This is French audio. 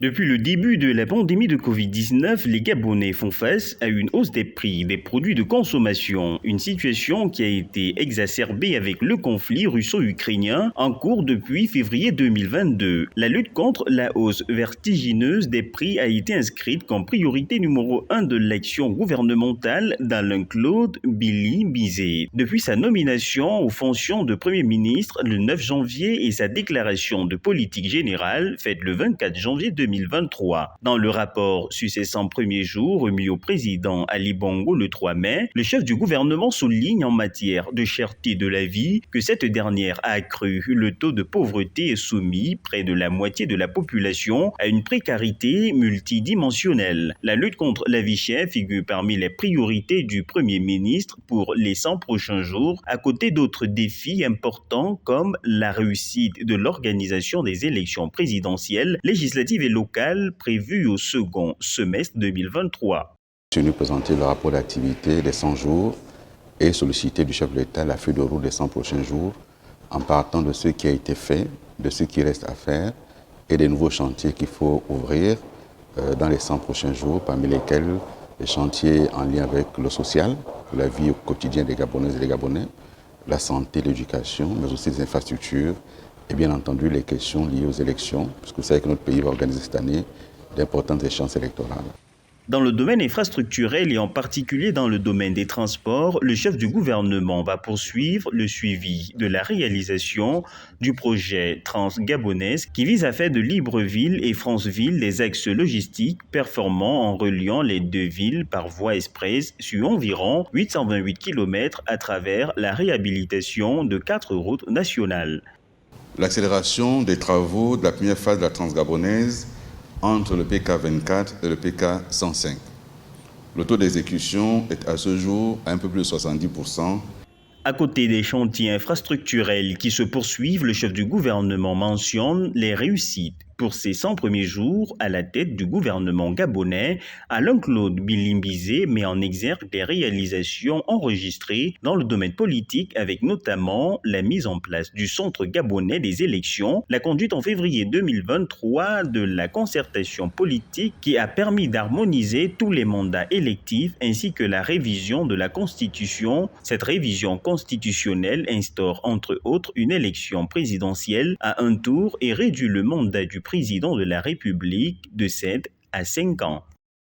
Depuis le début de la pandémie de Covid-19, les Gabonais font face à une hausse des prix des produits de consommation, une situation qui a été exacerbée avec le conflit russo-ukrainien en cours depuis février 2022. La lutte contre la hausse vertigineuse des prix a été inscrite comme priorité numéro 1 de l'action gouvernementale d'Alain Claude Billy Bizet. Depuis sa nomination aux fonctions de Premier ministre le 9 janvier et sa déclaration de politique générale faite le 24 janvier 2023. Dans le rapport sur ses 100 premiers jours remis au président Ali Bongo le 3 mai, le chef du gouvernement souligne en matière de cherté de la vie que cette dernière a accru le taux de pauvreté et soumis près de la moitié de la population à une précarité multidimensionnelle. La lutte contre la vie chère figure parmi les priorités du Premier ministre pour les 100 prochains jours, à côté d'autres défis importants comme la réussite de l'organisation des élections présidentielles, législatives et locales prévues au second semestre 2023. Je suis venu présenter le rapport d'activité des 100 jours et solliciter du chef de l'État la feuille de route des 100 prochains jours en partant de ce qui a été fait, de ce qui reste à faire et des nouveaux chantiers qu'il faut ouvrir dans les 100 prochains jours, parmi lesquels les chantiers en lien avec le social, la vie au quotidien des Gabonaises et des Gabonais, la santé, l'éducation, mais aussi les infrastructures et bien entendu les questions liées aux élections, puisque vous savez que notre pays va organiser cette année d'importantes échéances électorales. Dans le domaine infrastructurel et en particulier dans le domaine des transports, le chef du gouvernement va poursuivre le suivi de la réalisation du projet Trans-Gabonaise qui vise à faire de Libreville et Franceville des axes logistiques performants en reliant les deux villes par voie express sur environ 828 km à travers la réhabilitation de 4 routes nationales. L'accélération des travaux de la première phase de la Trans-Gabonaise entre le PK 24 et le PK 105. Le taux d'exécution est à ce jour à un peu plus de 70%. À côté des chantiers infrastructurels qui se poursuivent, le chef du gouvernement mentionne les réussites pour ses 100 premiers jours à la tête du gouvernement gabonais. Alain Claude Billy Bizet met en exergue des réalisations enregistrées dans le domaine politique avec notamment la mise en place du Centre gabonais des élections, la conduite en février 2023 de la concertation politique qui a permis d'harmoniser tous les mandats électifs ainsi que la révision de la Constitution. Cette révision constitutionnelle instaure entre autres une élection présidentielle à un tour et réduit le mandat du président de la République de 7 à 5 ans.